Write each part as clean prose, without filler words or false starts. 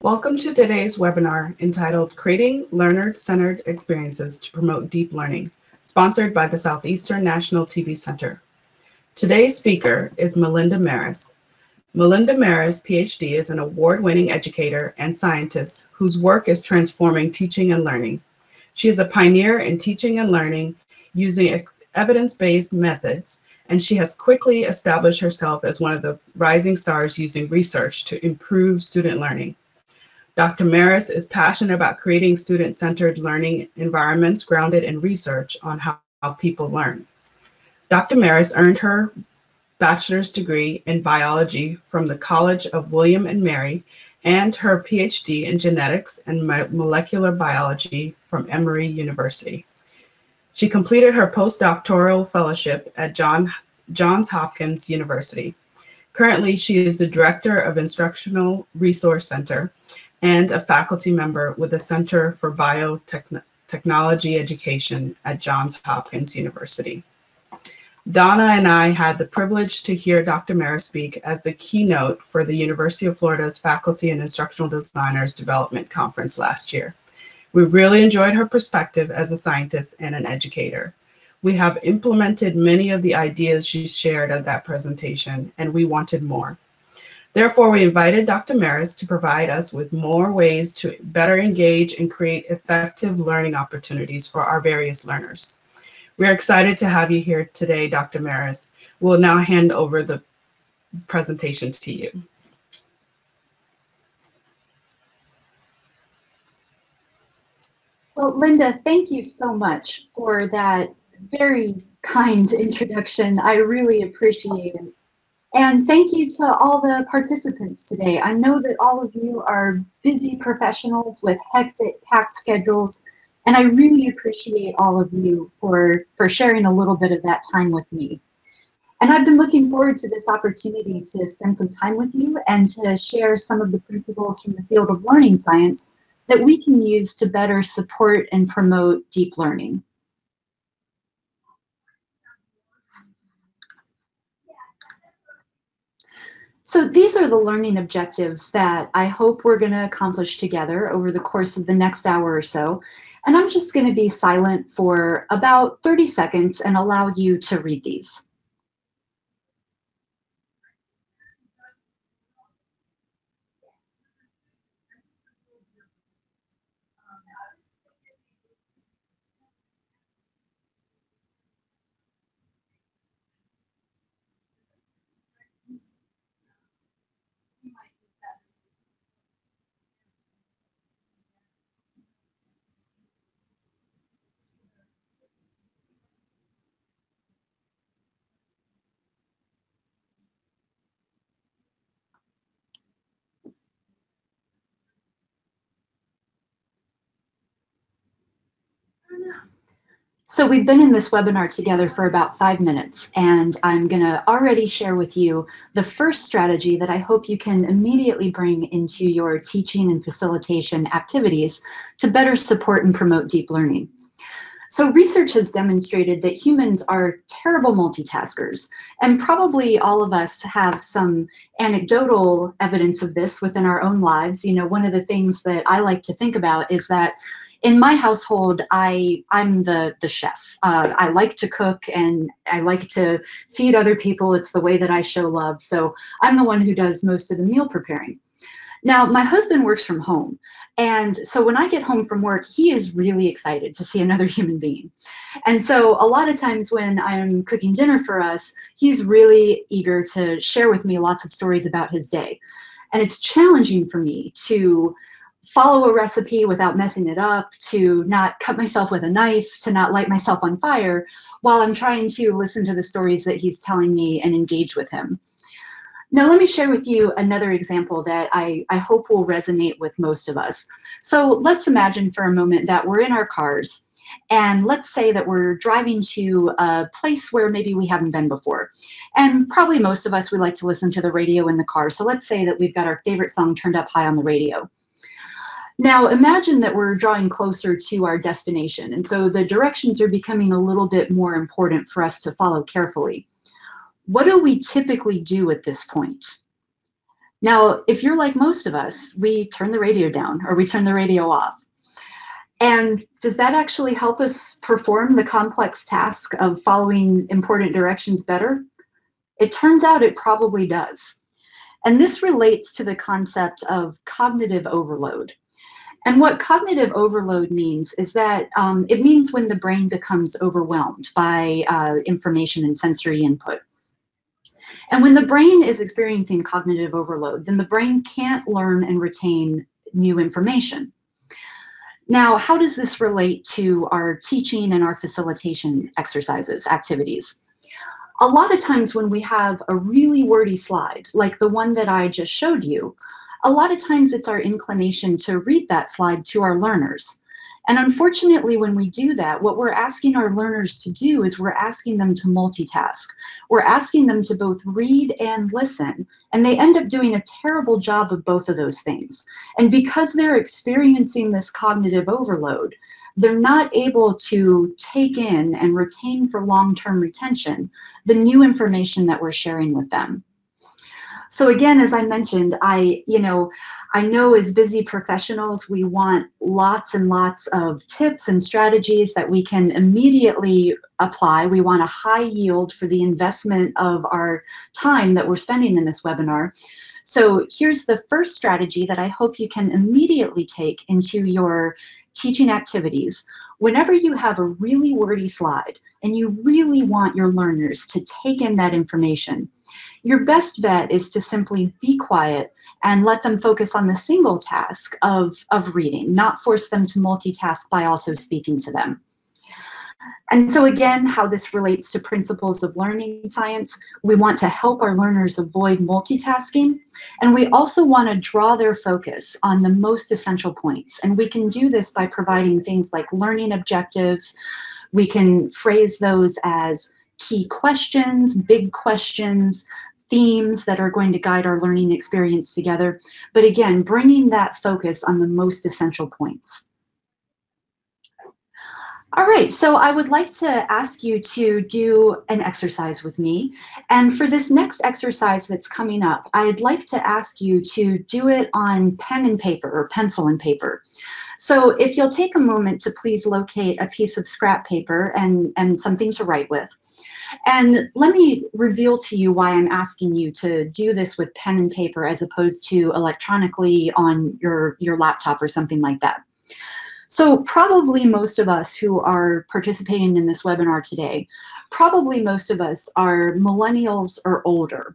Welcome to today's webinar entitled Creating Learner-Centered Experiences to Promote Deep Learning, sponsored by the Southeastern National TB Center. Today's speaker is Melinda Maris. Melinda Maris, PhD, is an award-winning educator and scientist whose work is transforming teaching and learning. She is a pioneer in teaching and learning using evidence-based methods, and she has quickly established herself as one of the rising stars using research to improve student learning. Dr. Maris is passionate about creating student-centered learning environments grounded in research on how people learn. Dr. Maris earned her bachelor's degree in biology from the College of William and Mary and her PhD in genetics and molecular biology from Emory University. She completed her postdoctoral fellowship at Johns Hopkins University. Currently, she is the director of Instructional Resource Center and a faculty member with the Center for Biotechnology Education at Johns Hopkins University. Donna and I had the privilege to hear Dr. Maris speak as the keynote for the University of Florida's Faculty and Instructional Designers Development Conference last year. We really enjoyed her perspective as a scientist and an educator. We have implemented many of the ideas she shared at that presentation, and we wanted more. Therefore, we invited Dr. Maris to provide us with more ways to better engage and create effective learning opportunities for our various learners. We are excited to have you here today, Dr. Maris. We'll now hand over the presentation to you. Well, Linda, thank you so much for that very kind introduction. I really appreciate it. And thank you to all the participants today. I know that all of you are busy professionals with hectic, packed schedules, and I really appreciate all of you for sharing a little bit of that time with me. And I've been looking forward to this opportunity to spend some time with you and to share some of the principles from the field of learning science that we can use to better support and promote deep learning. So these are the learning objectives that I hope we're going to accomplish together over the course of the next hour or so. And I'm just going to be silent for about 30 seconds and allow you to read these. So we've been in this webinar together for about 5 minutes, and I'm going to already share with you the first strategy that I hope you can immediately bring into your teaching and facilitation activities to better support and promote deep learning. So research has demonstrated that humans are terrible multitaskers, and probably all of us have some anecdotal evidence of this within our own lives. You know, one of the things that I like to think about is that in my household, I'm the chef. I like to cook and I like to feed other people. It's the way that I show love. So I'm the one who does most of the meal preparing. Now, my husband works from home. And so when I get home from work, he is really excited to see another human being. And so a lot of times when I'm cooking dinner for us, he's really eager to share with me lots of stories about his day. And it's challenging for me to follow a recipe without messing it up, to not cut myself with a knife, to not light myself on fire while I'm trying to listen to the stories that he's telling me and engage with him. Now, let me share with you another example that I hope will resonate with most of us. So let's imagine for a moment that we're in our cars, and let's say that we're driving to a place where maybe we haven't been before. And probably most of us, we like to listen to the radio in the car. So let's say that we've got our favorite song turned up high on the radio. Now imagine that we're drawing closer to our destination, and so the directions are becoming a little bit more important for us to follow carefully. What do we typically do at this point? Now, if you're like most of us, we turn the radio down or we turn the radio off. And does that actually help us perform the complex task of following important directions better? It turns out it probably does. And this relates to the concept of cognitive overload. And what cognitive overload means is that it means when the brain becomes overwhelmed by information and sensory input. And when the brain is experiencing cognitive overload, then the brain can't learn and retain new information. Now, how does this relate to our teaching and our facilitation exercises, activities? A lot of times when we have a really wordy slide, like the one that I just showed you, a lot of times it's our inclination to read that slide to our learners. And unfortunately, when we do that, what we're asking our learners to do is we're asking them to multitask. We're asking them to both read and listen, and they end up doing a terrible job of both of those things. And because they're experiencing this cognitive overload, they're not able to take in and retain for long-term retention the new information that we're sharing with them. So again, as I mentioned, I know as busy professionals, we want lots and lots of tips and strategies that we can immediately apply. We want a high yield for the investment of our time that we're spending in this webinar. So here's the first strategy that I hope you can immediately take into your teaching activities. Whenever you have a really wordy slide and you really want your learners to take in that information, your best bet is to simply be quiet and let them focus on the single task of reading, not force them to multitask by also speaking to them. And so again, how this relates to principles of learning science, we want to help our learners avoid multitasking, and we also want to draw their focus on the most essential points. And we can do this by providing things like learning objectives. We can phrase those as key questions, big questions, themes that are going to guide our learning experience together. But again, bringing that focus on the most essential points. All right, so I would like to ask you to do an exercise with me. And for this next exercise that's coming up, I'd like to ask you to do it on pen and paper or pencil and paper. So if you'll take a moment to please locate a piece of scrap paper and something to write with. And let me reveal to you why I'm asking you to do this with pen and paper as opposed to electronically on your laptop or something like that. So probably most of us who are participating in this webinar today, probably most of us are millennials or older.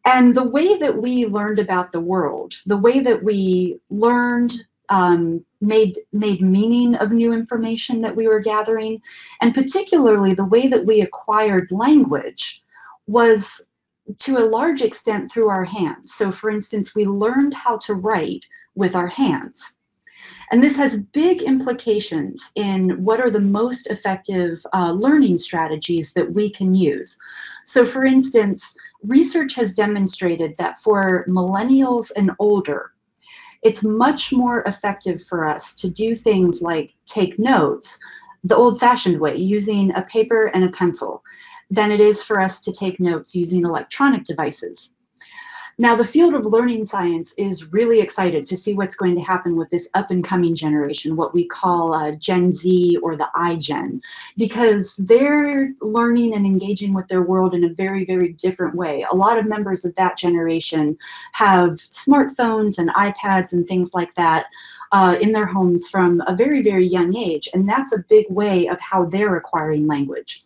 And the way that we learned about the world, the way that we learned, made meaning of new information that we were gathering, and particularly the way that we acquired language was to a large extent through our hands. So for instance, we learned how to write with our hands. And this has big implications in what are the most effective learning strategies that we can use. So for instance, research has demonstrated that for millennials and older, it's much more effective for us to do things like take notes the old-fashioned way, using a paper and a pencil, than it is for us to take notes using electronic devices. Now, the field of learning science is really excited to see what's going to happen with this up-and-coming generation, what we call Gen Z or the iGen, because they're learning and engaging with their world in a very, very different way. A lot of members of that generation have smartphones and iPads and things like that in their homes from a very, very young age, and that's a big way of how they're acquiring language.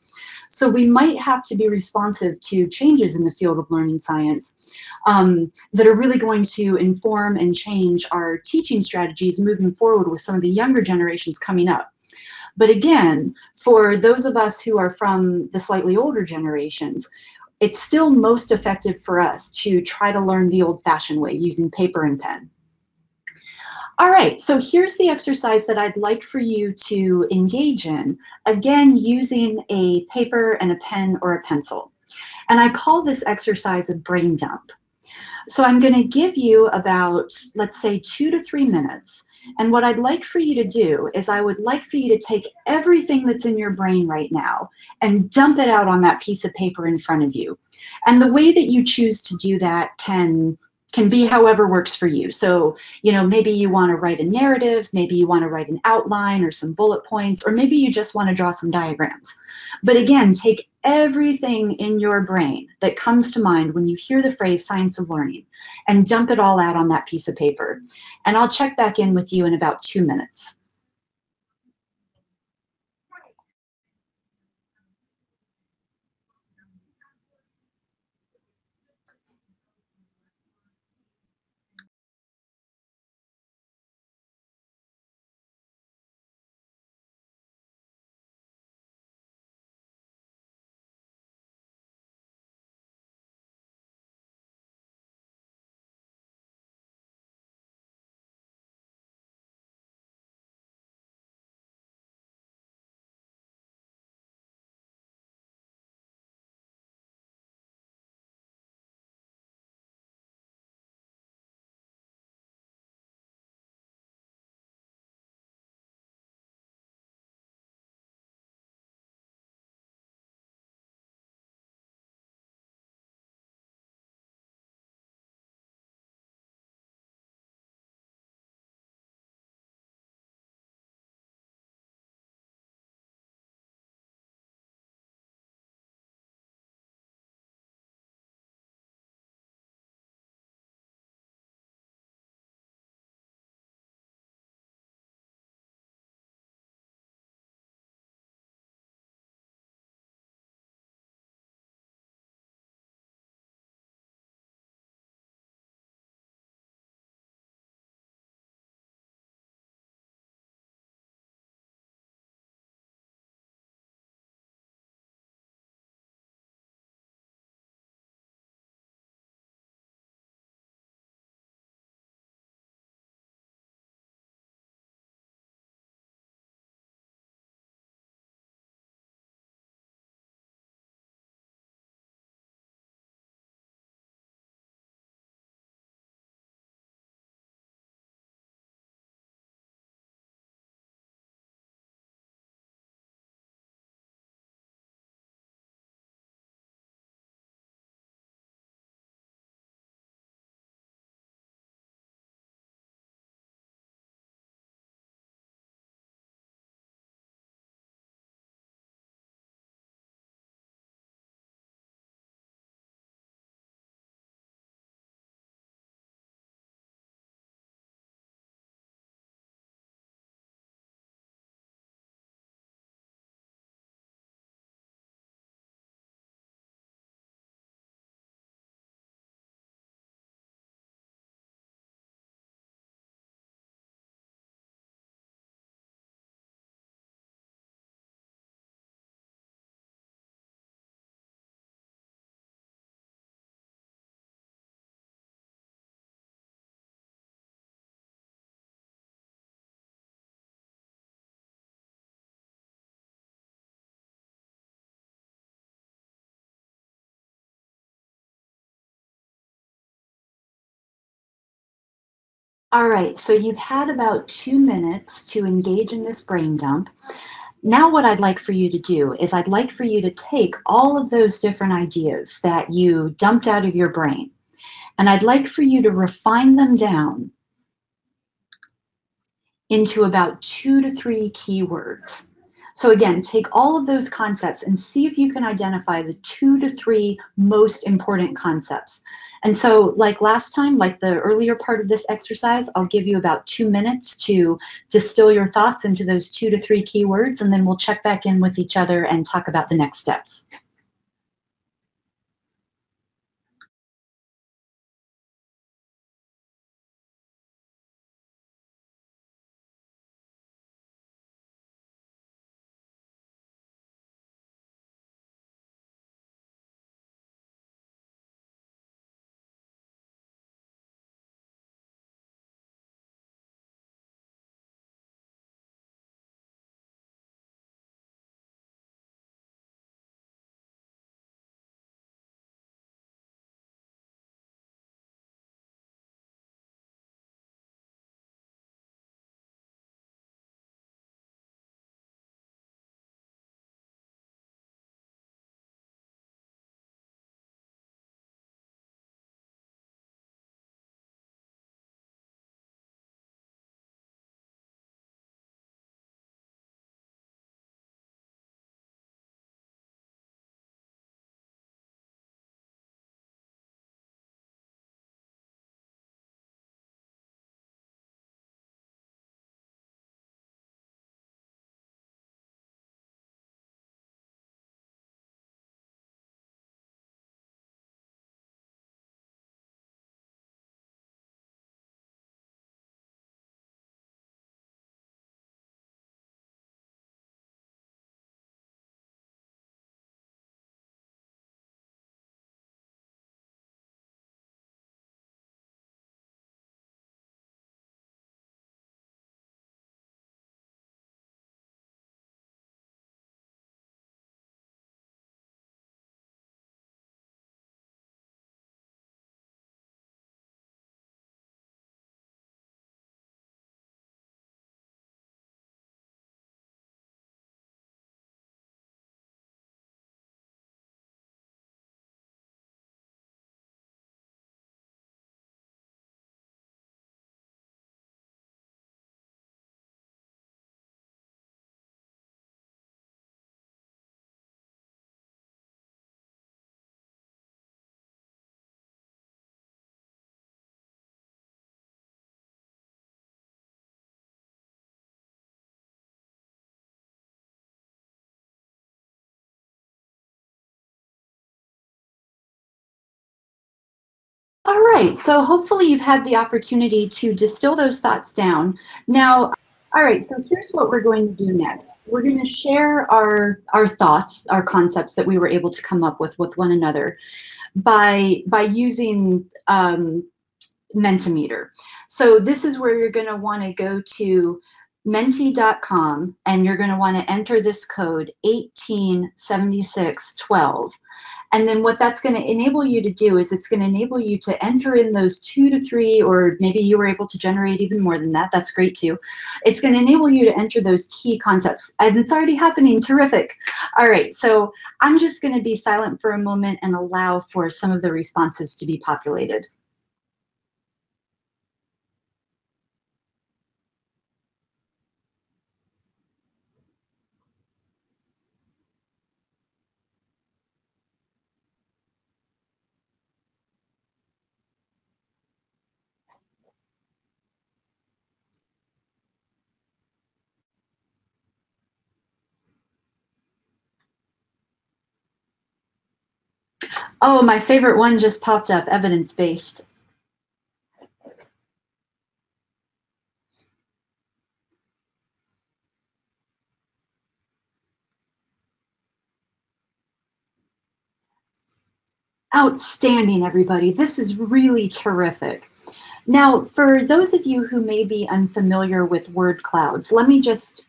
So we might have to be responsive to changes in the field of learning science that are really going to inform and change our teaching strategies moving forward with some of the younger generations coming up. But again, for those of us who are from the slightly older generations, it's still most effective for us to try to learn the old-fashioned way, using paper and pen. All right, so here's the exercise that I'd like for you to engage in, again, using a paper and a pen or a pencil. And I call this exercise a brain dump. So I'm going to give you about, let's say, 2 to 3 minutes. And what I'd like for you to do is I would like for you to take everything that's in your brain right now and dump it out on that piece of paper in front of you. And the way that you choose to do that can can be however works for you. So, maybe you want to write a narrative, maybe you want to write an outline or some bullet points, or maybe you just want to draw some diagrams. But again, take everything in your brain that comes to mind when you hear the phrase science of learning and dump it all out on that piece of paper. And I'll check back in with you in about 2 minutes. All right, so you've had about 2 minutes to engage in this brain dump. Now what I'd like for you to do is I'd like for you to take all of those different ideas that you dumped out of your brain, and I'd like for you to refine them down into about 2 to 3 keywords. So again, take all of those concepts and see if you can identify the 2 to 3 most important concepts. And so like last time, like the earlier part of this exercise, I'll give you about 2 minutes to distill your thoughts into those 2 to 3 keywords, and then we'll check back in with each other and talk about the next steps. All right, so hopefully you've had the opportunity to distill those thoughts down. Now, all right, so here's what we're going to do next. We're going to share our thoughts, our concepts that we were able to come up with one another by using Mentimeter. So this is where you're going to want to go to menti.com and you're going to want to enter this code 187612. And then what that's going to enable you to do is it's going to enable you to enter in those 2 to 3, or maybe you were able to generate even more than that. That's great too. It's going to enable you to enter those key concepts. And it's already happening. Terrific. All right. So I'm just going to be silent for a moment and allow for some of the responses to be populated. Oh, my favorite one just popped up, evidence-based. Outstanding, everybody. This is really terrific. Now, for those of you who may be unfamiliar with word clouds, let me just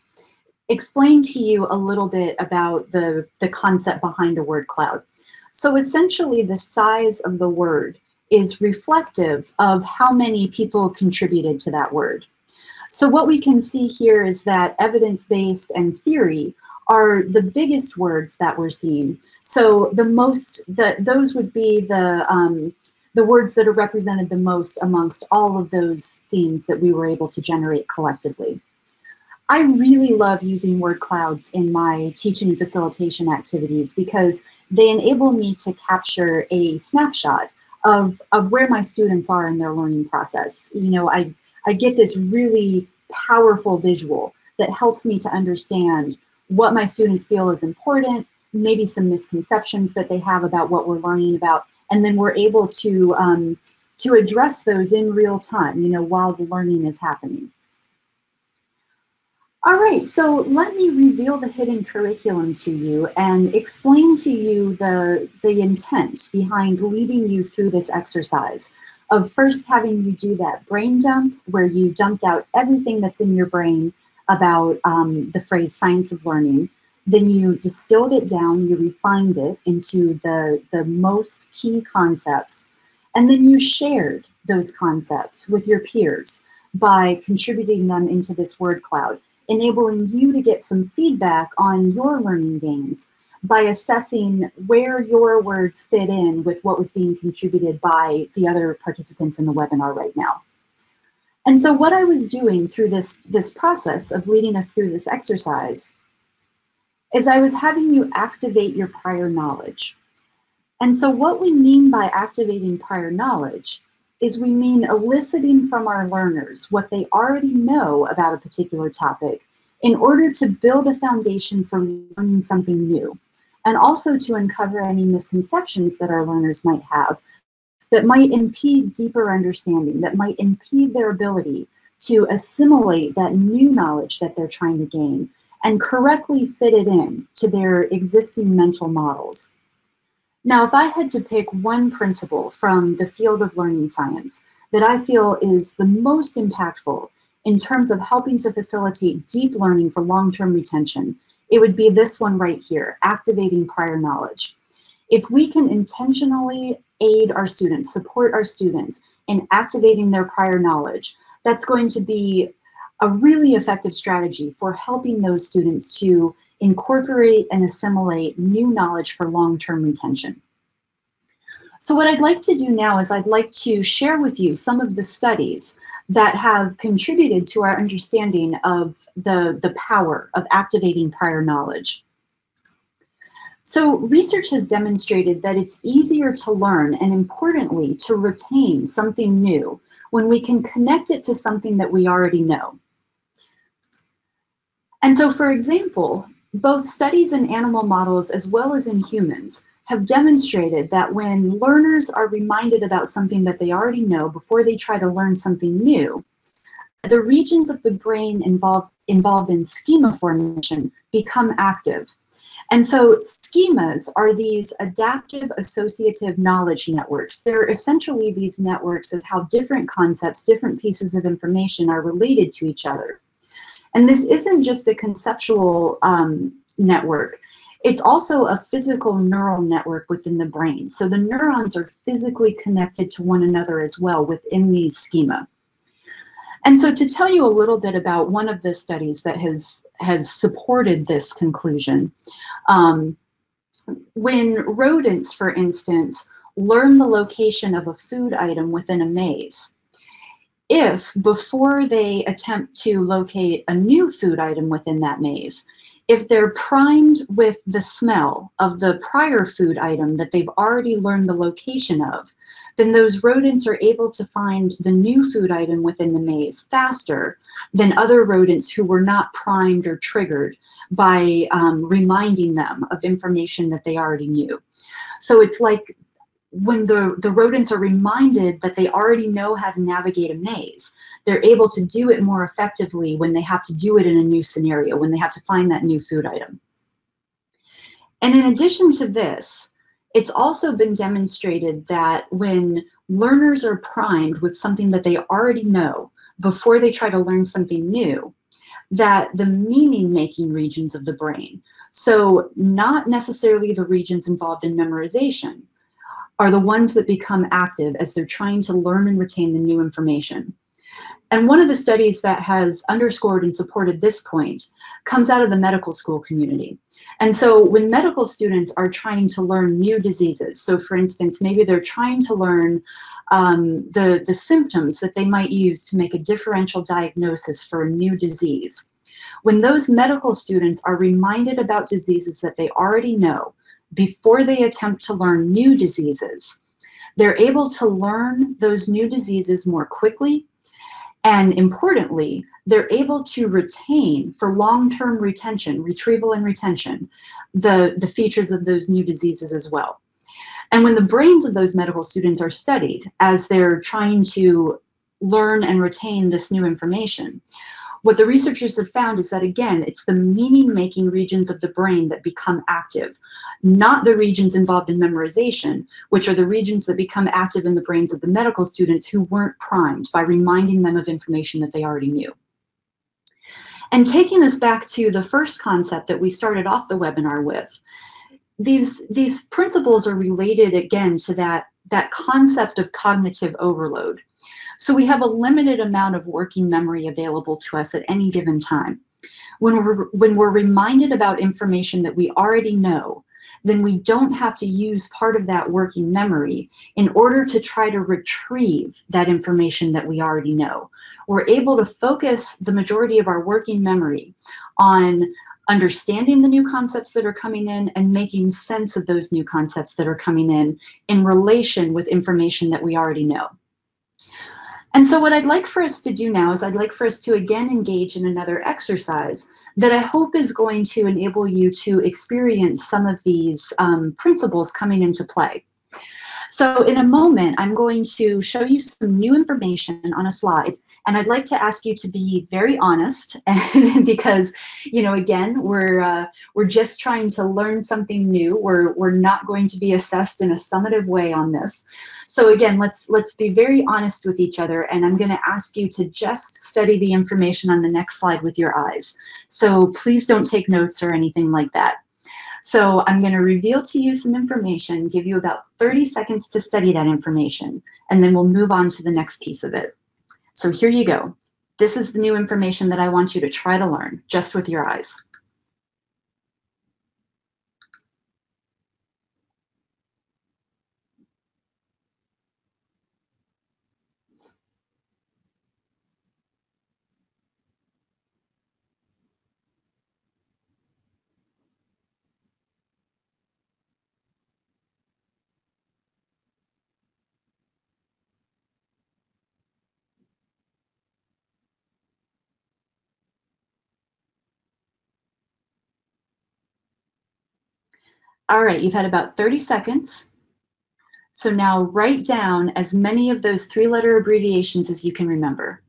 explain to you a little bit about the concept behind a word cloud. So essentially, the size of the word is reflective of how many people contributed to that word. So what we can see here is that evidence-based and theory are the biggest words that we're seeing. So those would be the words that are represented the most amongst all of those themes that we were able to generate collectively. I really love using word clouds in my teaching and facilitation activities because they enable me to capture a snapshot of where my students are in their learning process. You know, I get this really powerful visual that helps me to understand what my students feel is important, maybe some misconceptions that they have about what we're learning about, and then we're able to address those in real time, you know, while the learning is happening. All right, so let me reveal the hidden curriculum to you and explain to you the intent behind leading you through this exercise of first having you do that brain dump where you dumped out everything that's in your brain about the phrase science of learning. Then you distilled it down, you refined it into the most key concepts, and then you shared those concepts with your peers by contributing them into this word cloud, enabling you to get some feedback on your learning gains by assessing where your words fit in with what was being contributed by the other participants in the webinar right now. And so what I was doing through this process of leading us through this exercise is I was having you activate your prior knowledge. And so what we mean by activating prior knowledge is we mean eliciting from our learners what they already know about a particular topic in order to build a foundation for learning something new, and also to uncover any misconceptions that our learners might have that might impede deeper understanding, that might impede their ability to assimilate that new knowledge that they're trying to gain and correctly fit it in to their existing mental models. Now, if I had to pick one principle from the field of learning science that I feel is the most impactful in terms of helping to facilitate deep learning for long-term retention, it would be this one right here, activating prior knowledge. If we can intentionally aid our students, support our students in activating their prior knowledge, that's going to be a really effective strategy for helping those students to incorporate and assimilate new knowledge for long-term retention. So what I'd like to do now is I'd like to share with you some of the studies that have contributed to our understanding of the power of activating prior knowledge. So research has demonstrated that it's easier to learn and, importantly, to retain something new when we can connect it to something that we already know. And so, for example, both studies in animal models as well as in humans have demonstrated that when learners are reminded about something that they already know before they try to learn something new, the regions of the brain involved in schema formation become active. And so schemas are these adaptive associative knowledge networks. They're essentially these networks of how different concepts, different pieces of information are related to each other. And this isn't just a conceptual network. It's also a physical neural network within the brain. So the neurons are physically connected to one another as well within these schema. And so to tell you a little bit about one of the studies that has supported this conclusion, when rodents, for instance, learn the location of a food item within a maze, if before they attempt to locate a new food item within that maze, if they're primed with the smell of the prior food item that they've already learned the location of, then those rodents are able to find the new food item within the maze faster than other rodents who were not primed or triggered by reminding them of information that they already knew. So it's like when the rodents are reminded that they already know how to navigate a maze, they're able to do it more effectively when they have to do it in a new scenario, when they have to find that new food item. And in addition to this, it's also been demonstrated that when learners are primed with something that they already know before they try to learn something new, that the meaning-making regions of the brain, so not necessarily the regions involved in memorization, are the ones that become active as they're trying to learn and retain the new information. And one of the studies that has underscored and supported this point comes out of the medical school community. And so when medical students are trying to learn new diseases, so for instance, maybe they're trying to learn the symptoms that they might use to make a differential diagnosis for a new disease, when those medical students are reminded about diseases that they already know before they attempt to learn new diseases, they're able to learn those new diseases more quickly. And importantly, they're able to retain, for long-term retention, retrieval and retention, the features of those new diseases as well. And when the brains of those medical students are studied as they're trying to learn and retain this new information, what the researchers have found is that, again, it's the meaning-making regions of the brain that become active, not the regions involved in memorization, which are the regions that become active in the brains of the medical students who weren't primed by reminding them of information that they already knew. And taking us back to the first concept that we started off the webinar with, these principles are related, again, to that concept of cognitive overload. So we have a limited amount of working memory available to us at any given time. When we're reminded about information that we already know, then we don't have to use part of that working memory in order to try to retrieve that information that we already know. We're able to focus the majority of our working memory on understanding the new concepts that are coming in and making sense of those new concepts that are coming in relation with information that we already know. And so what I'd like for us to do now is I'd like for us to again engage in another exercise that I hope is going to enable you to experience some of these principles coming into play. So in a moment, I'm going to show you some new information on a slide, and I'd like to ask you to be very honest, because, you know, again, we're just trying to learn something new. We're not going to be assessed in a summative way on this. So again, let's be very honest with each other, and I'm going to ask you to just study the information on the next slide with your eyes. So please don't take notes or anything like that. So I'm going to reveal to you some information, give you about 30 seconds to study that information, and then we'll move on to the next piece of it. So here you go. This is the new information that I want you to try to learn just with your eyes. All right, you've had about 30 seconds. So now write down as many of those three-letter abbreviations as you can remember.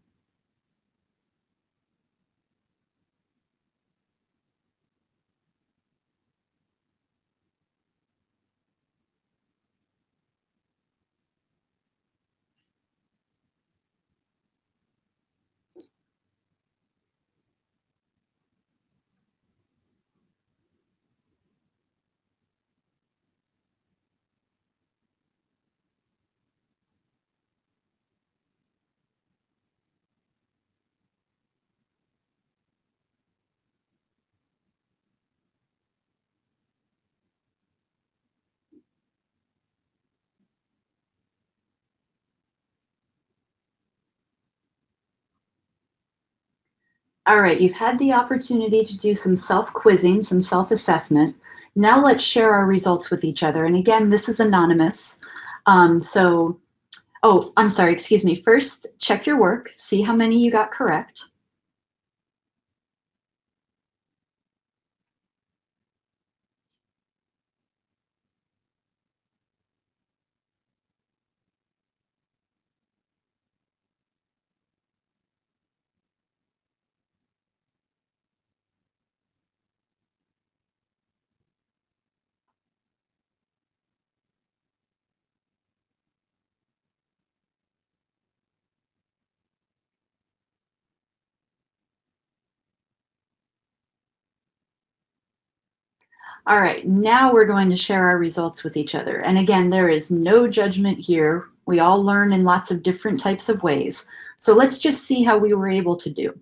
All right, you've had the opportunity to do some self-quizzing, some self-assessment. Now let's share our results with each other. And again, this is anonymous. Oh, I'm sorry, excuse me. First, check your work, see how many you got correct. All right, now we're going to share our results with each other. And again, there is no judgment here. We all learn in lots of different types of ways. So let's just see how we were able to do.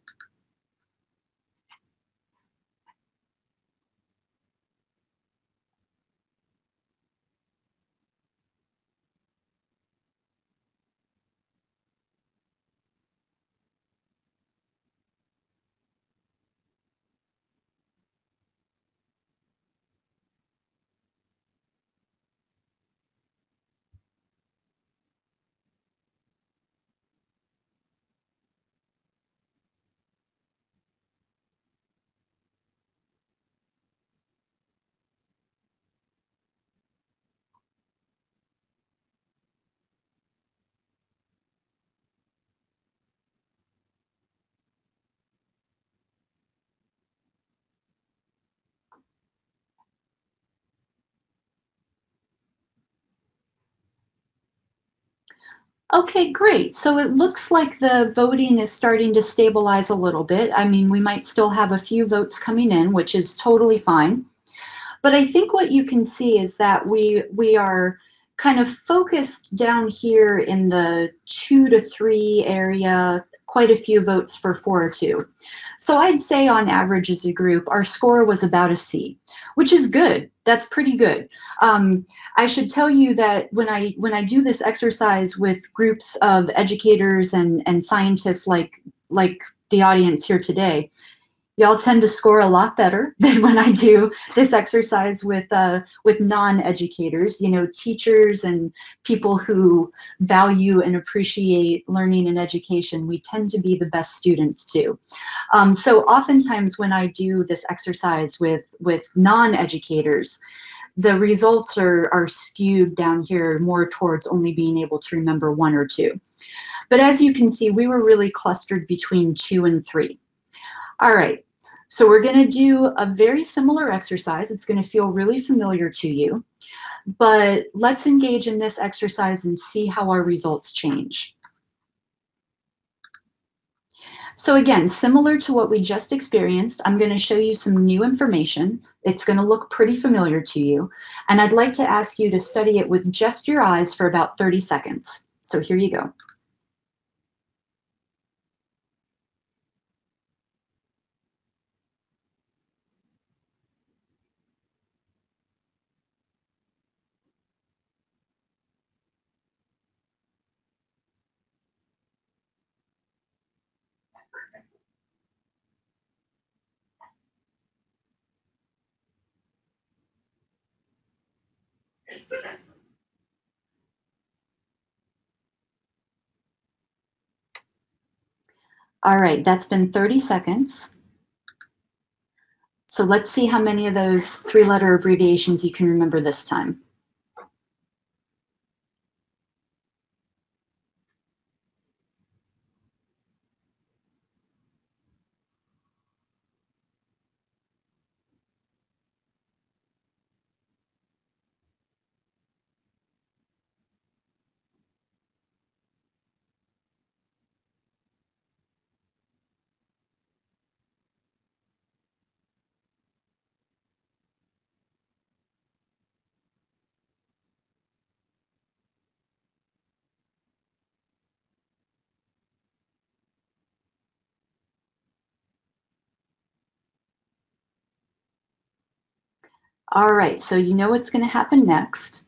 Okay, great. So it looks like the voting is starting to stabilize a little bit. I mean, we might still have a few votes coming in, which is totally fine. But I think what you can see is that we are kind of focused down here in the 2 to 3 area, quite a few votes for 4 or 2. So I'd say on average as a group, our score was about a C, which is good. That's pretty good. I should tell you that when I do this exercise with groups of educators and scientists like the audience here today, y'all tend to score a lot better than when I do this exercise with non-educators, you know, teachers and people who value and appreciate learning and education. We tend to be the best students too. So oftentimes when I do this exercise with non-educators, the results are skewed down here more towards only being able to remember 1 or 2. But as you can see, we were really clustered between 2 and 3. All right, so we're going to do a very similar exercise. It's going to feel really familiar to you, but let's engage in this exercise and see how our results change. So again, similar to what we just experienced, I'm going to show you some new information. It's going to look pretty familiar to you, and I'd like to ask you to study it with just your eyes for about 30 seconds. So here you go. All right, that's been 30 seconds. So let's see how many of those 3-letter abbreviations you can remember this time. All right, so you know what's going to happen next.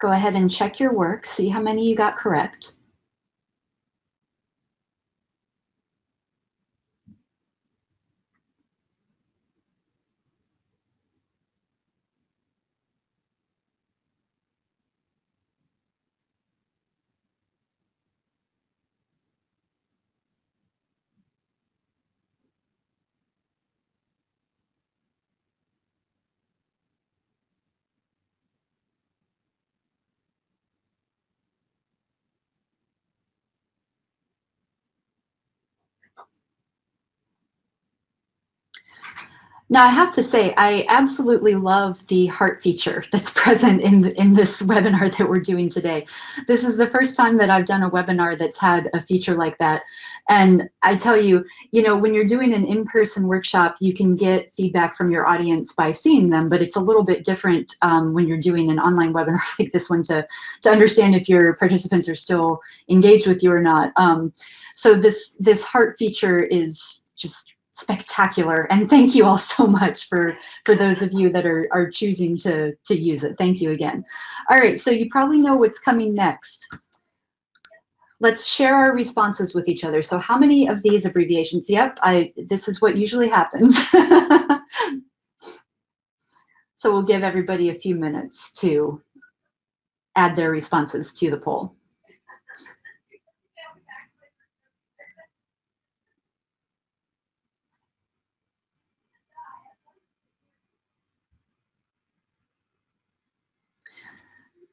Go ahead and check your work, see how many you got correct. Now, I have to say, I absolutely love the heart feature that's present in this webinar that we're doing today. This is the first time that I've done a webinar that's had a feature like that. And I tell you, when you're doing an in-person workshop, you can get feedback from your audience by seeing them, but it's a little bit different when you're doing an online webinar like this one to understand if your participants are still engaged with you or not. So this heart feature is just spectacular, and thank you all so much for those of you that are choosing to use it. Thank you again. All right, so you probably know what's coming next. Let's share our responses with each other. So how many of these abbreviations? Yep, this is what usually happens. So we'll give everybody a few minutes to add their responses to the poll.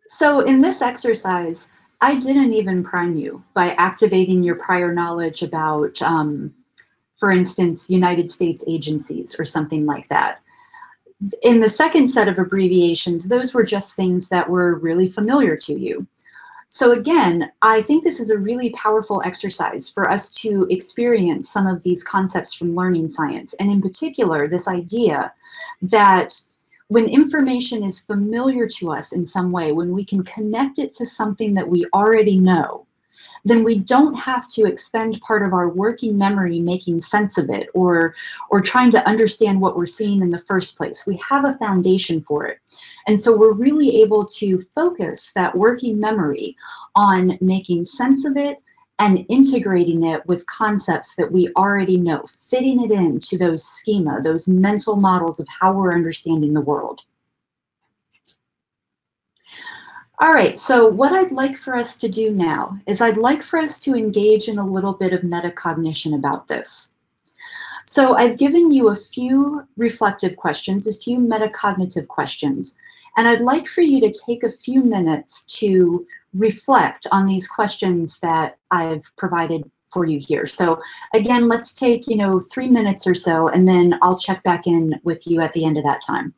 So in this exercise, I didn't even prime you by activating your prior knowledge about, for instance, United States agencies or something like that. In the second set of abbreviations, those were just things that were really familiar to you. So again, I think this is a really powerful exercise for us to experience some of these concepts from learning science, and in particular, this idea that when information is familiar to us in some way, when we can connect it to something that we already know, then we don't have to expend part of our working memory making sense of it or trying to understand what we're seeing in the first place. We have a foundation for it. And so we're really able to focus that working memory on making sense of it and integrating it with concepts that we already know, fitting it into those schema, those mental models of how we're understanding the world. All right, so what I'd like for us to do now is I'd like for us to engage in a little bit of metacognition about this. So I've given you a few reflective questions, a few metacognitive questions, and I'd like for you to take a few minutes to reflect on these questions that I've provided for you here. So again, let's take 3 minutes or so, and then I'll check back in with you at the end of that time.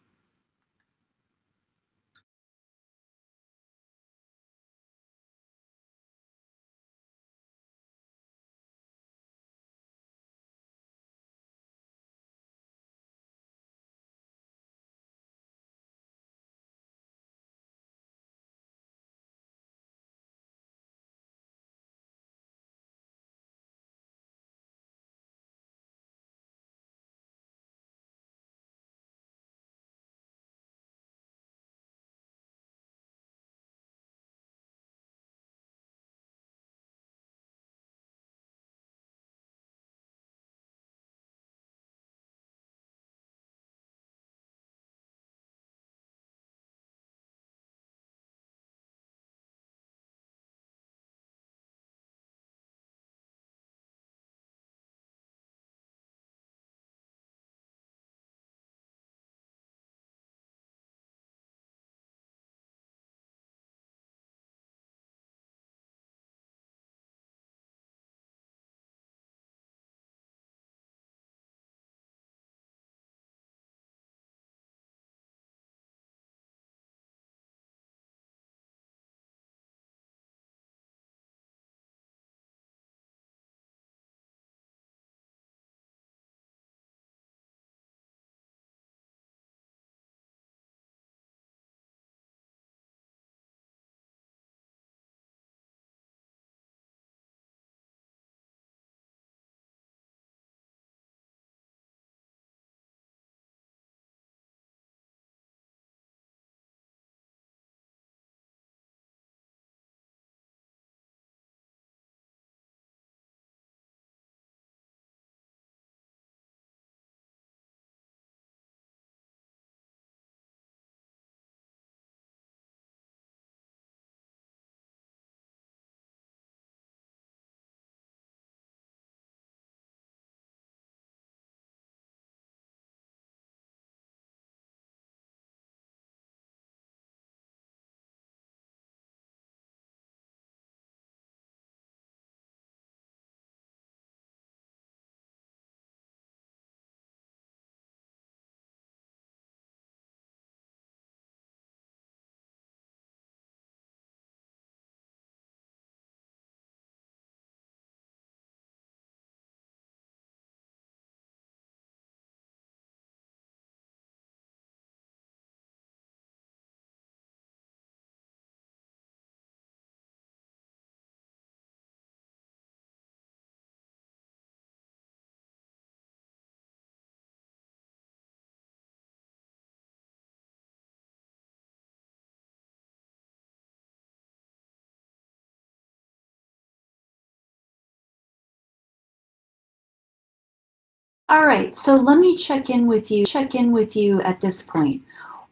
All right, so let me check in with you at this point.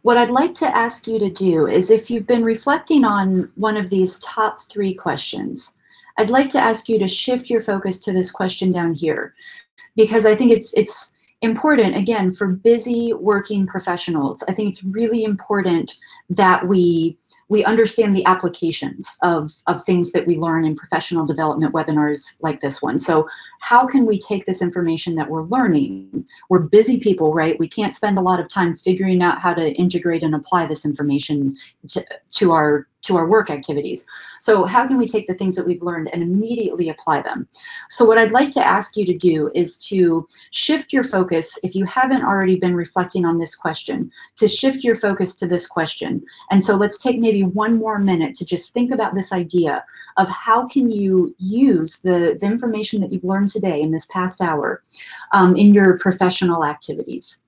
What I'd like to ask you to do is, if you've been reflecting on one of these top 3 questions, I'd like to ask you to shift your focus to this question down here, because I think it's important, again, for busy working professionals. I think it's really important that we understand the applications of things that we learn in professional development webinars like this one. So how can we take this information that we're learning? We're busy people, right? We can't spend a lot of time figuring out how to integrate and apply this information to our work activities. So how can we take the things that we've learned and immediately apply them? So what I'd like to ask you to do is to shift your focus, if you haven't already been reflecting on this question, to shift your focus to this question. And so let's take maybe one more minute to just think about this idea of how can you use the information that you've learned today in this past hour in your professional activities.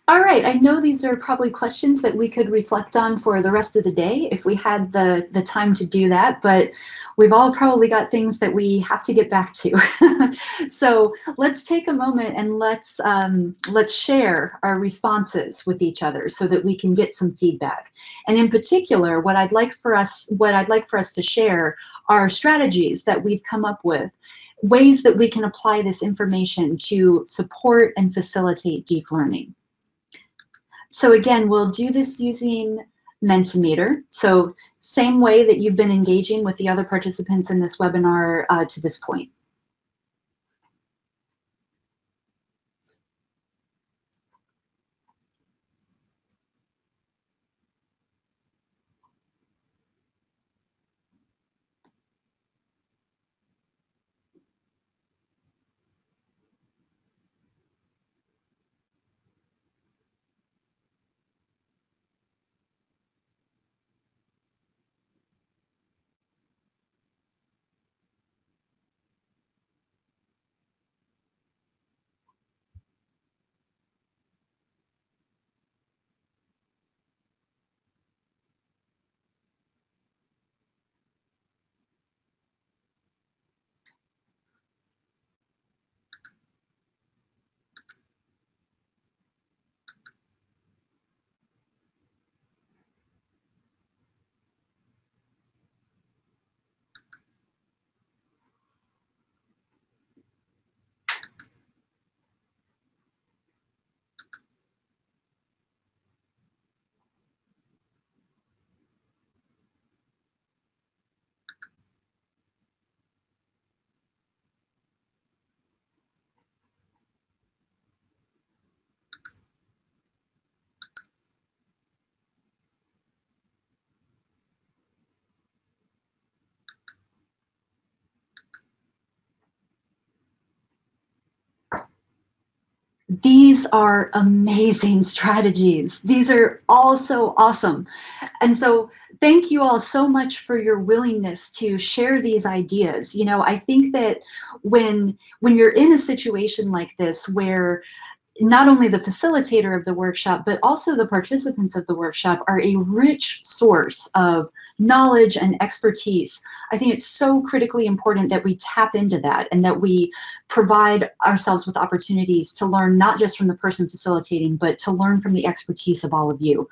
All right, I know these are probably questions that we could reflect on for the rest of the day if we had the time to do that, but we've all probably got things that we have to get back to. So let's take a moment and let's share our responses with each other so that we can get some feedback. And in particular, what I'd like for us to share are strategies that we've come up with, ways that we can apply this information to support and facilitate deep learning. So again, we'll do this using Mentimeter. So same way that you've been engaging with the other participants in this webinar to this point. These are amazing strategies. These are all so awesome. And so thank you all so much for your willingness to share these ideas. You know, I think that when you're in a situation like this where not only the facilitator of the workshop, but also the participants of the workshop are a rich source of knowledge and expertise. I think it's so critically important that we tap into that and that we provide ourselves with opportunities to learn not just from the person facilitating, but to learn from the expertise of all of you.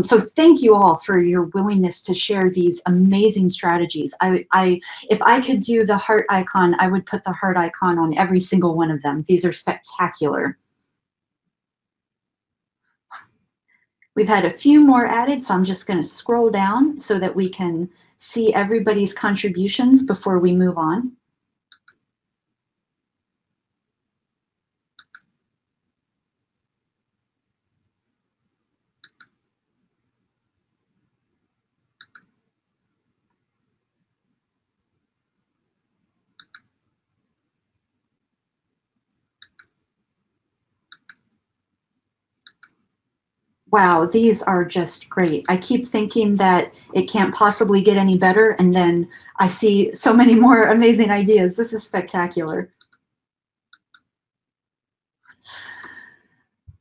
So thank you all for your willingness to share these amazing strategies. If I could do the heart icon, I would put the heart icon on every single one of them. These are spectacular. We've had a few more added, so I'm just going to scroll down so that we can see everybody's contributions before we move on. Wow, these are just great. I keep thinking that it can't possibly get any better, and then I see so many more amazing ideas. This is spectacular.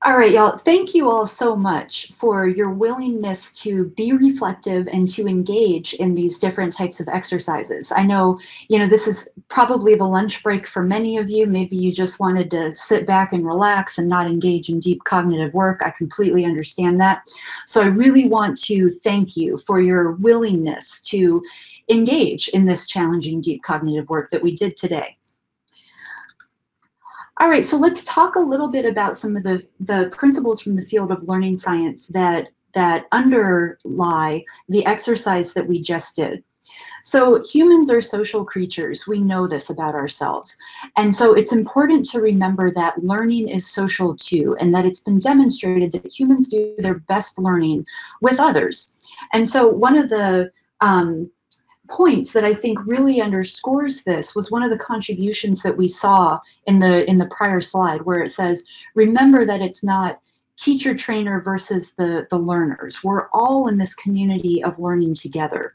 All right, y'all, thank you all so much for your willingness to be reflective and to engage in these different types of exercises. I know, this is probably the lunch break for many of you. Maybe you just wanted to sit back and relax and not engage in deep cognitive work. I completely understand that. So I really want to thank you for your willingness to engage in this challenging deep cognitive work that we did today. All right, so let's talk a little bit about some of the principles from the field of learning science that underlie the exercise that we just did. So humans are social creatures. We know this about ourselves. And so it's important to remember that learning is social too, and that it's been demonstrated that humans do their best learning with others. And so one of the points that I think really underscores this was one of the contributions that we saw in the prior slide, where it says, remember that it's not teacher trainer versus the learners. We're all in this community of learning together.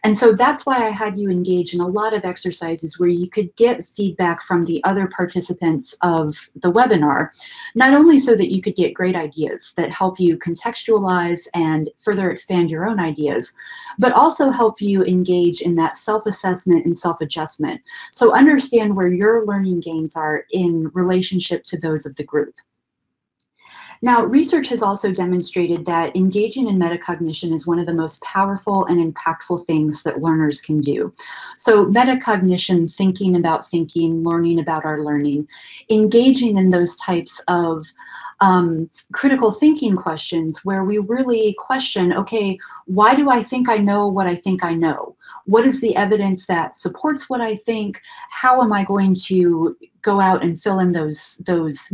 And so that's why I had you engage in a lot of exercises where you could get feedback from the other participants of the webinar, not only so that you could get great ideas that help you contextualize and further expand your own ideas, but also help you engage in that self-assessment and self-adjustment. So understand where your learning gains are in relationship to those of the group. Now, research has also demonstrated that engaging in metacognition is one of the most powerful and impactful things that learners can do. So metacognition, thinking about thinking, learning about our learning, engaging in those types of critical thinking questions where we really question, okay, why do I think I know what I think I know? What is the evidence that supports what I think? How am I going to go out and fill in those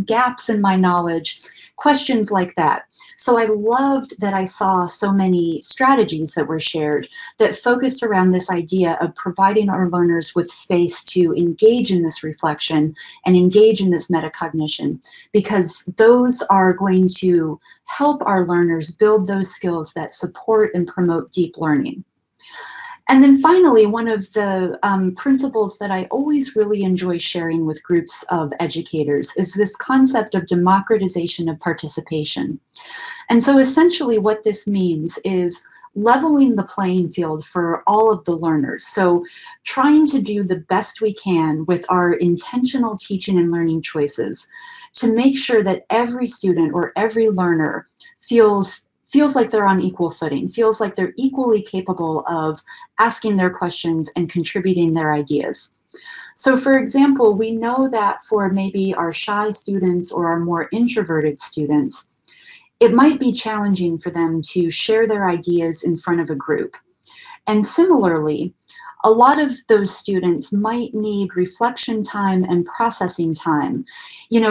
gaps in my knowledge? Questions like that. So I loved that I saw so many strategies that were shared that focused around this idea of providing our learners with space to engage in this reflection and engage in this metacognition, because those are going to help our learners build those skills that support and promote deep learning. And then finally, one of the principles that I always really enjoy sharing with groups of educators is this concept of democratization of participation. And so essentially what this means is leveling the playing field for all of the learners. So trying to do the best we can with our intentional teaching and learning choices to make sure that every student or every learner feels like they're on equal footing, feels like they're equally capable of asking their questions and contributing their ideas. So for example, we know that for maybe our shy students or our more introverted students, it might be challenging for them to share their ideas in front of a group. And similarly, a lot of those students might need reflection time and processing time.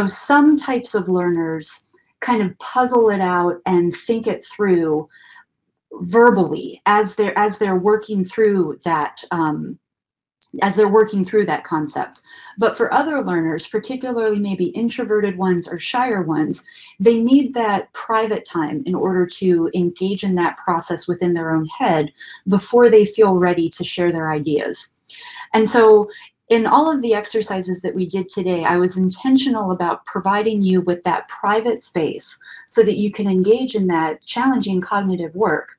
Some types of learners kind of puzzle it out and think it through verbally as they're working through that concept. But for other learners, particularly maybe introverted ones or shyer ones, they need that private time in order to engage in that process within their own head before they feel ready to share their ideas. And so in all of the exercises that we did today, I was intentional about providing you with that private space so that you can engage in that challenging cognitive work,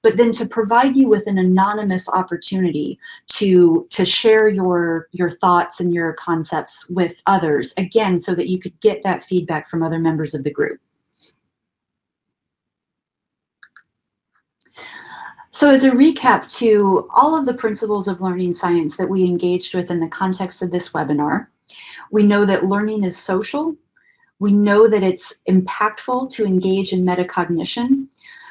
but then to provide you with an anonymous opportunity to share your thoughts and your concepts with others, again, so that you could get that feedback from other members of the group. So as a recap to all of the principles of learning science that we engaged with in the context of this webinar, we know that learning is social. We know that it's impactful to engage in metacognition.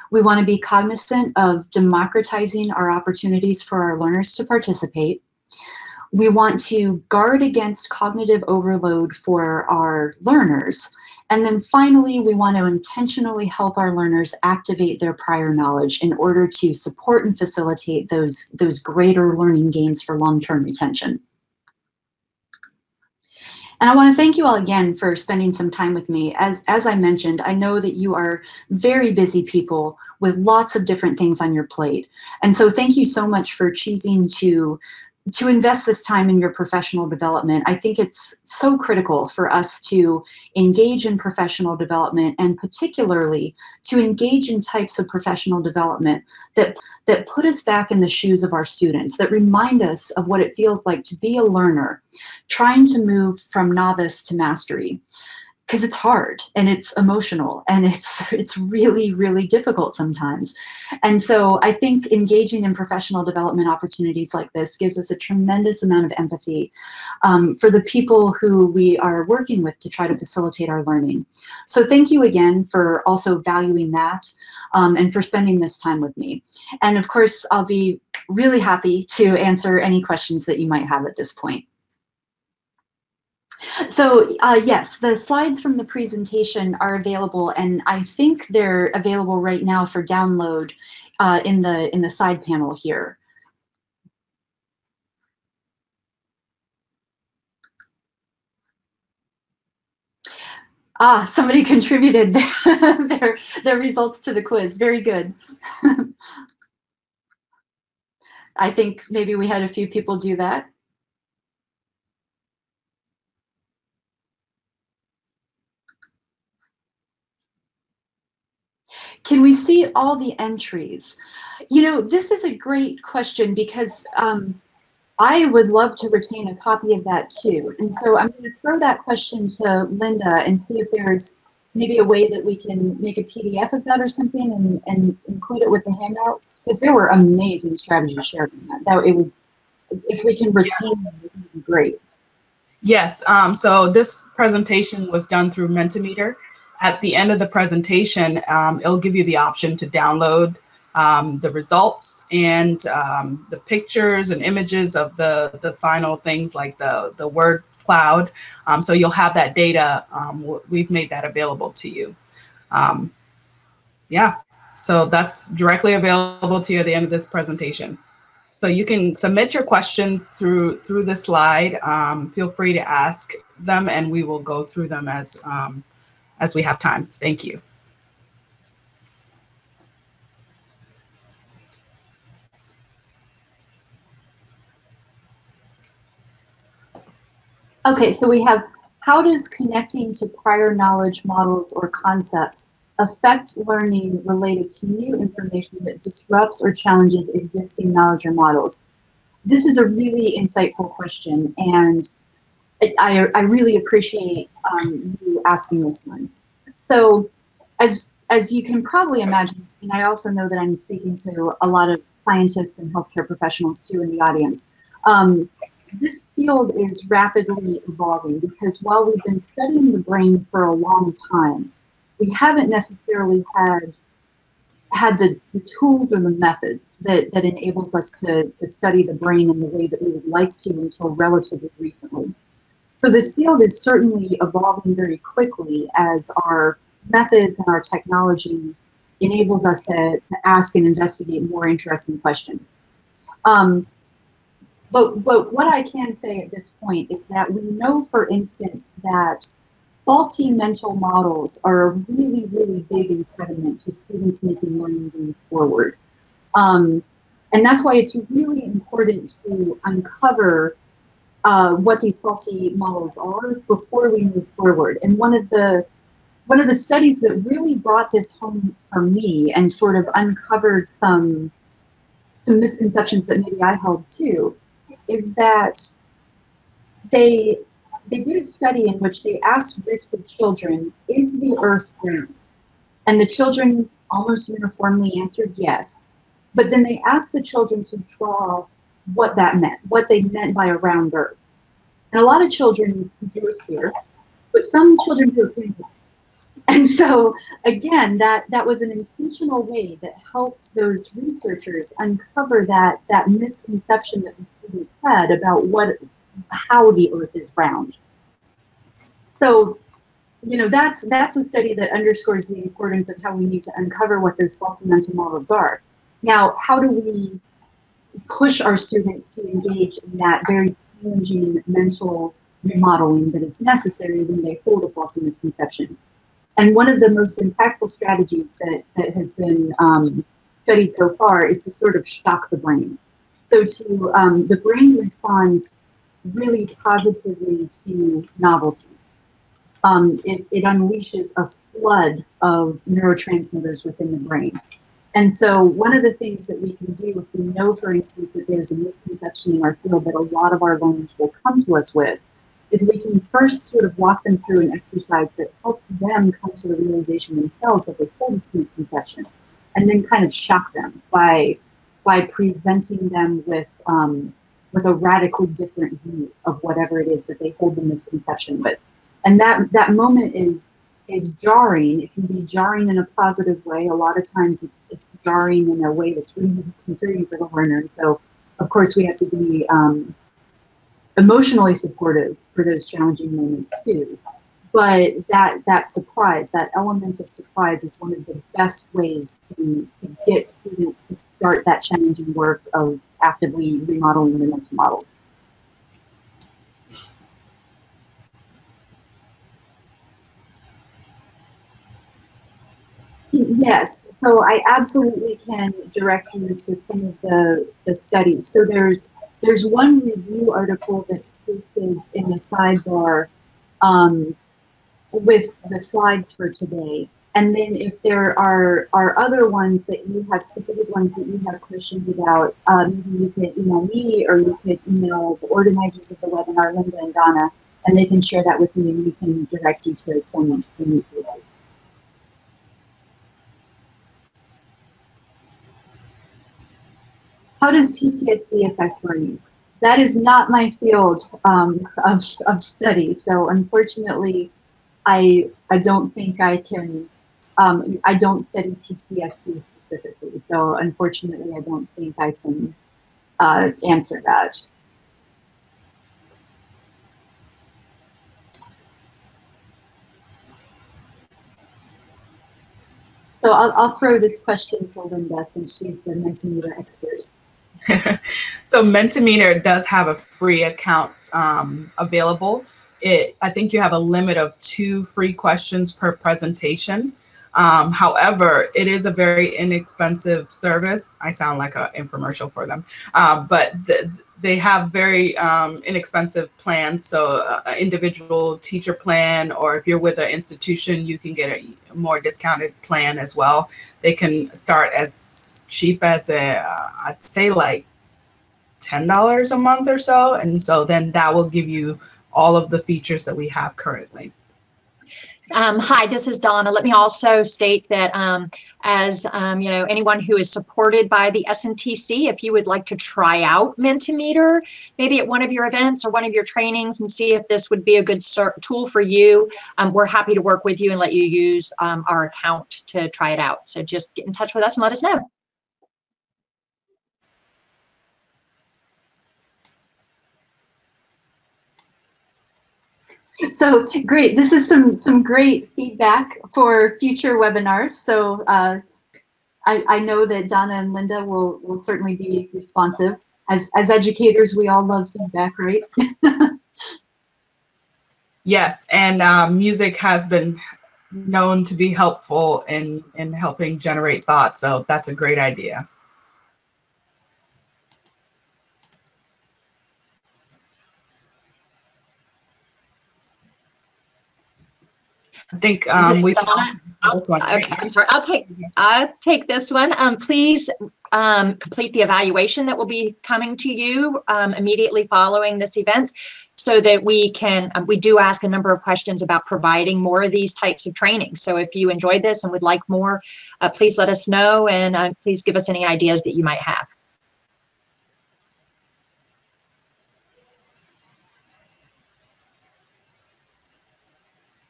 We want to be cognizant of democratizing our opportunities for our learners to participate. We want to guard against cognitive overload for our learners. And then finally, we want to intentionally help our learners activate their prior knowledge in order to support and facilitate those greater learning gains for long-term retention. And I want to thank you all again for spending some time with me. As I mentioned, I know that you are very busy people with lots of different things on your plate. And so thank you so much for choosing to invest this time in your professional development. I think it's so critical for us to engage in professional development, and particularly to engage in types of professional development that put us back in the shoes of our students, that remind us of what it feels like to be a learner, trying to move from novice to mastery. Because it's hard and it's emotional and it's really, really difficult sometimes. And so I think engaging in professional development opportunities like this gives us a tremendous amount of empathy for the people who we are working with to try to facilitate our learning. So thank you again for also valuing that and for spending this time with me. And of course, I'll be really happy to answer any questions that you might have at this point. So yes, the slides from the presentation are available, and I think they're available right now for download in the side panel here. Ah, somebody contributed their results to the quiz. Very good. I think maybe we had a few people do that. Can we see all the entries? You know, this is a great question because I would love to retain a copy of that too. And so I'm going to throw that question to Linda and see if there's maybe a way that we can make a PDF of that or something and include it with the handouts, because there were amazing strategies shared in that. That it would, if we can retain them, it would be great. Yes, so this presentation was done through Mentimeter. At the end of the presentation, it'll give you the option to download the results and the pictures and images of the final things like the word cloud. So you'll have that data. We've made that available to you. Yeah, so that's directly available to you at the end of this presentation. So you can submit your questions through the slide. Feel free to ask them, and we will go through them as we have time. Thank you. Okay, so we have, how does connecting to prior knowledge models or concepts affect learning related to new information that disrupts or challenges existing knowledge or models? This is a really insightful question, and I really appreciate you asking this one. So as you can probably imagine, and I also know that I'm speaking to a lot of scientists and healthcare professionals too in the audience, this field is rapidly evolving because while we've been studying the brain for a long time, we haven't necessarily had the tools or the methods that enables us to study the brain in the way that we would like to until relatively recently. So this field is certainly evolving very quickly as our methods and our technology enables us to ask and investigate more interesting questions. But what I can say at this point is that we know, for instance, that faulty mental models are a really, really big impediment to students making learning gains forward. And that's why it's really important to uncover what these faulty models are before we move forward. And one of the studies that really brought this home for me and sort of uncovered some misconceptions that maybe I held too, is that they did a study in which they asked groups of children, is the earth round? And the children almost uniformly answered yes. But then they asked the children to draw what that meant, what they meant by a round earth. And a lot of children drew a sphere, but some children drew a pancake. And so, again, that was an intentional way that helped those researchers uncover that misconception that the students had about how the earth is round. So, you know, that's a study that underscores the importance of how we need to uncover what those faulty mental models are. Now, how do we push our students to engage in that very challenging mental remodeling that is necessary when they hold a faulty misconception? And one of the most impactful strategies that has been studied so far is to sort of shock the brain. So the brain responds really positively to novelty. It unleashes a flood of neurotransmitters within the brain. And so one of the things that we can do if we know, for instance, that there's a misconception in our field that a lot of our learners will come to us with, is we can first sort of walk them through an exercise that helps them come to the realization themselves that they hold this misconception, and then kind of shock them by presenting them with a radically different view of whatever it is that they hold the misconception with. And that moment is jarring. It can be jarring in a positive way. A lot of times it's jarring in a way that's really disconcerting for the learner. And so, of course, we have to be emotionally supportive for those challenging moments too. But that surprise, that element of surprise, is one of the best ways to get students to start that challenging work of actively remodeling their mental models. Yes, so I absolutely can direct you to some of the studies. So there's one review article that's posted in the sidebar with the slides for today. And then if there are other ones that you have, specific ones that you have questions about, maybe you could email me, or you could email the organizers of the webinar, Linda and Donna, and they can share that with me, and we can direct you to some resources. How does PTSD affect learning? That is not my field of study. So unfortunately, I don't think I can, I don't study PTSD specifically. So unfortunately, I don't think I can answer that. So I'll throw this question to Linda, since she's the Mentimeter expert. So Mentimeter does have a free account available. I think you have a limit of 2 free questions per presentation. However, it is a very inexpensive service. I sound like an infomercial for them, but they have very inexpensive plans. So an individual teacher plan, or if you're with an institution, you can get a more discounted plan as well. They can start as cheap as I'd say like $10 a month or so, and so then that will give you all of the features that we have currently. Hi, this is Donna. Let me also state that as you know, anyone who is supported by the SNTC, if you would like to try out Mentimeter, maybe at one of your events or one of your trainings, and see if this would be a good tool for you, we're happy to work with you and let you use our account to try it out. So just get in touch with us and let us know. So great, this is some great feedback for future webinars. So I know that Donna and Linda will certainly be responsive. As educators, we all love feedback, right? Yes, and music has been known to be helpful in helping generate thought, so that's a great idea. I think we can also this one. Okay, I'm sorry. I'll take this one. Please complete the evaluation that will be coming to you immediately following this event, so that we can. We do ask a number of questions about providing more of these types of training. So if you enjoyed this and would like more, please let us know, and please give us any ideas that you might have.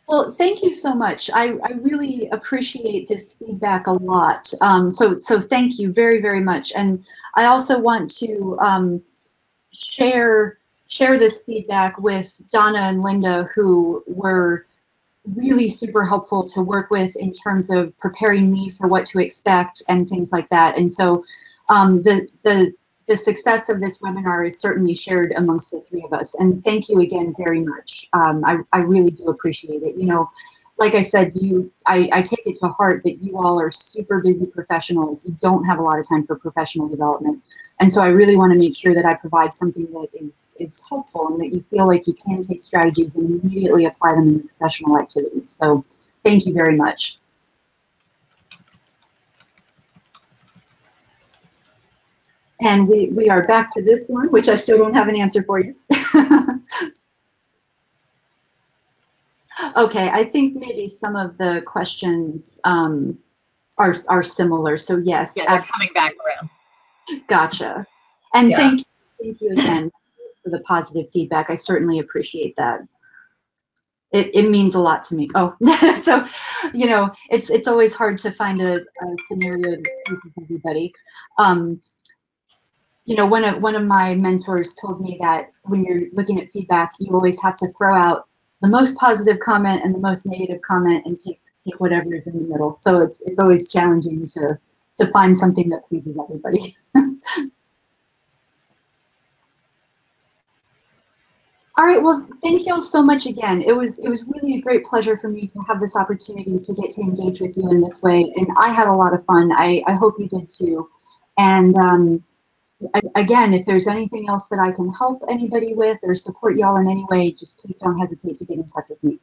Well, thank you so much. I really appreciate this feedback a lot. So thank you very, very much. And I also want to share this feedback with Donna and Linda, who were really super helpful to work with in terms of preparing me for what to expect and things like that. And so the success of this webinar is certainly shared amongst the three of us. And thank you again very much. I really do appreciate it. You know, like I said, I take it to heart that you all are super busy professionals. You don't have a lot of time for professional development. And so I really want to make sure that I provide something that is helpful and that you feel like you can take strategies and immediately apply them in your professional activities. So thank you very much. And we are back to this one, which I still don't have an answer for you. Okay, I think maybe some of the questions are similar. So yes, yeah, they're coming back around. Gotcha. And yeah. thank you again for the positive feedback. I certainly appreciate that. It means a lot to me. Oh, so you know, it's always hard to find a scenario that suits everybody. You know, one of my mentors told me that when you're looking at feedback, you always have to throw out the most positive comment and the most negative comment and take whatever is in the middle. So it's always challenging to find something that pleases everybody. All right, well, thank you all so much again. It was really a great pleasure for me to have this opportunity to get to engage with you in this way, and I had a lot of fun. I hope you did too. And again, if there's anything else that I can help anybody with or support y'all in any way, just please don't hesitate to get in touch with me.